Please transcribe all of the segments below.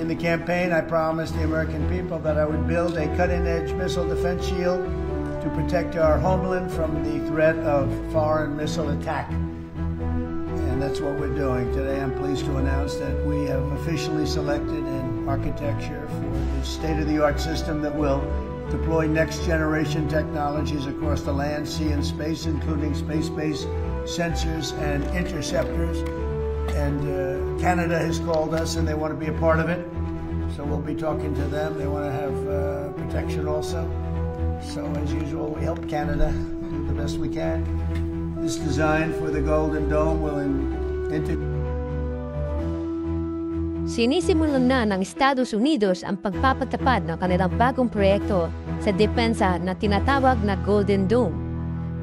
In the campaign, I promised the American people that I would build a cutting-edge missile defense shield to protect our homeland from the threat of foreign missile attack. And that's what we're doing. Today, I'm pleased to announce that we have officially selected an architecture for the state-of-the-art system that will deploy next-generation technologies across the land, sea, and space, including space-based sensors and interceptors. And Canada has called us and they want to be a part of it. So we'll be talking to them. They want to have protection also. So as usual, we help Canada do the best we can. This design for the Golden Dome will Sinisimulan na ng Estados Unidos ang pagpapatupad ng kanilang bagong proyekto sa depensa na tinatawag na Golden Dome.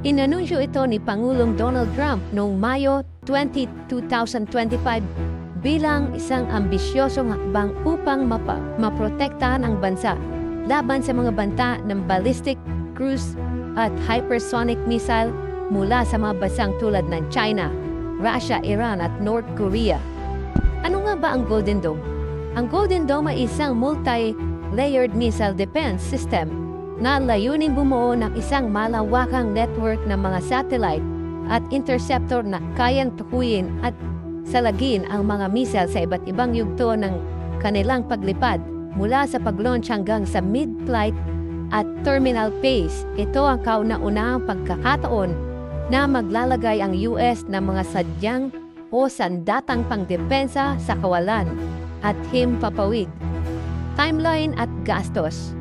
Inanunsyo ito ni Pangulong Donald Trump noong Mayo 20, 2025 bilang isang ambisyosong hakbang upang maprotektahan ang bansa laban sa mga banta ng ballistic, cruise at hypersonic missile mula sa mga bansang tulad ng China, Russia, Iran at North Korea. Ano nga ba ang Golden Dome? Ang Golden Dome ay isang multi-layered missile defense system na layunin bumuo ng isang malawakang network ng mga satellite at interceptor na kayang tukuyin at salagin ang mga missile sa iba't ibang yugto ng kanilang paglipad mula sa pag-launch hanggang sa mid-flight at terminal phase. Ito ang kauna-unahang pagkakataon na maglalagay ang US ng mga sadyang o sandatang pangdepensa sa kawalan at himpapawid. Timeline at gastos.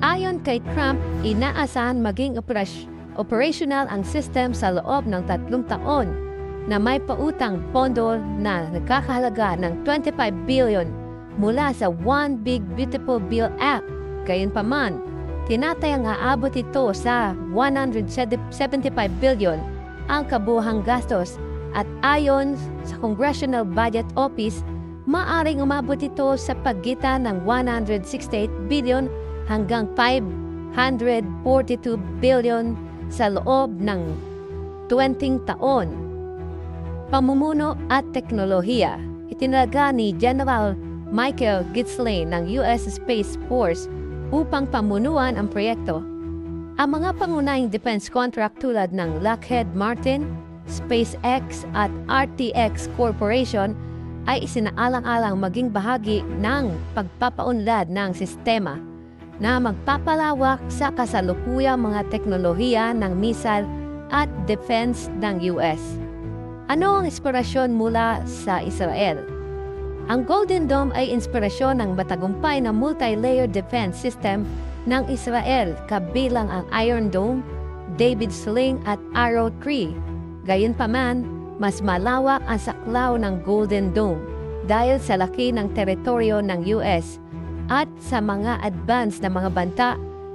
Ayon kay Trump, inaasahan maging operational ang system sa loob ng 3 taon na may pautang pondo na nagkakahalaga ng $25 billion mula sa One Big Beautiful Bill Act. Gayunpaman, tinatayang aabot ito sa $175 billion ang kabuuhang gastos at ayon sa Congressional Budget Office, maaring umabot ito sa pagitan ng $168 billion hanggang $542 billion sa loob ng 20 taon. Pamumuno at teknolohiya. Itinalaga ni General Michael Gitsley ng US Space Force upang pamunuan ang proyekto. Ang mga pangunahing defense contract tulad ng Lockheed Martin, SpaceX at RTX Corporation ay isinaalang-alang maging bahagi ng pagpapaunlad ng sistema na magpapalawak sa kasalukuyang mga teknolohiya ng missile at defense ng US. Ano ang inspirasyon mula sa Israel? Ang Golden Dome ay inspirasyon ng matagumpay na multi-layered defense system ng Israel kabilang ang Iron Dome, David Sling at Arrow 3. Gayunpaman, mas malawak ang saklaw ng Golden Dome dahil sa laki ng teritoryo ng US at sa mga advanced na mga banta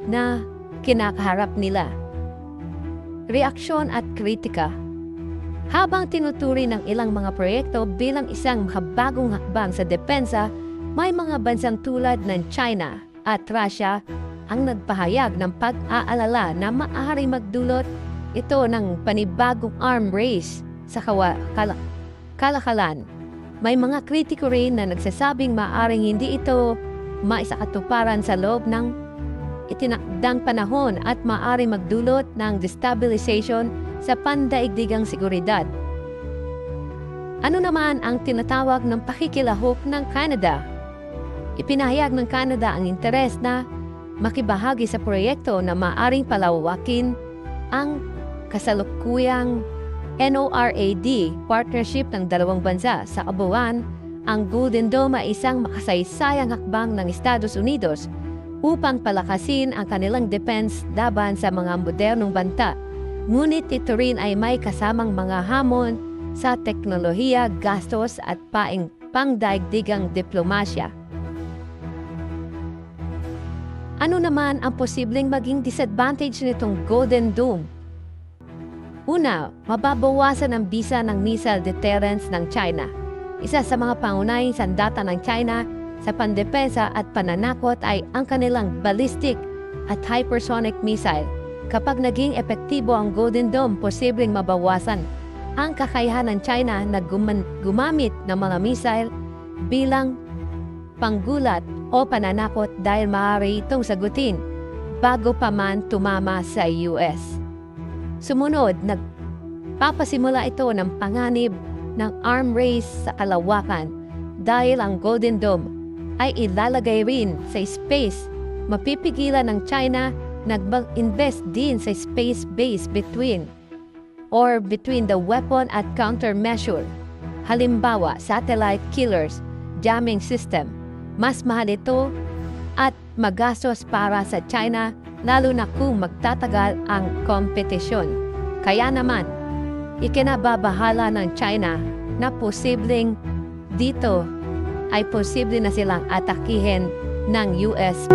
na kinakaharap nila. Reaksyon at kritika. Habang tinuturi ng ilang mga proyekto bilang isang makabagong hakbang sa depensa, may mga bansang tulad ng China at Russia ang nagpahayag ng pag-aalala na maaari magdulot ito ng panibagong arm race sa kalakalan. May mga kritiko rin na nagsasabing maaaring hindi ito maisakatuparan sa loob ng itinakdang panahon at maaari magdulot ng destabilization sa pandaigdigang seguridad. Ano naman ang tinatawag ng pakikilahok ng Canada? Ipinahayag ng Canada ang interes na makibahagi sa proyekto na maaaring palawakin ang kasalukuyang NORAD partnership ng dalawang bansa. Sa kabuuan, ang Golden Dome ay isang makasaysayang hakbang ng Estados Unidos upang palakasin ang kanilang defense laban sa mga modernong banta. Ngunit ito rin ay may kasamang mga hamon sa teknolohiya, gastos at pangdaigdigang diplomasya. Ano naman ang posibleng maging disadvantage nitong Golden Dome? Una, mababawasan ang bisa ng missile deterrence ng China. Isa sa mga pangunahing sandata ng China sa pandepensa at pananakot ay ang kanilang ballistic at hypersonic missile. Kapag naging epektibo ang Golden Dome, posibleng mabawasan ang kakayahan ng China na gumamit ng mga missile bilang panggulat o pananakot dahil maaari itong sagutin bago pa man tumama sa US. Sumunod, nagpapasimula ito ng panganib ng arm race sa kalawakan dahil ang Golden Dome ay ilalagay rin sa space. Mapipigilan ng China nag-invest din sa space base between the weapon at countermeasure. Halimbawa, satellite killers, jamming system. Mas mahal ito at magastos para sa China lalo na kung magtatagal ang kompetisyon. Kaya naman, ikinababahala ng China na posibleng dito ay posible na silang atakihin ng US.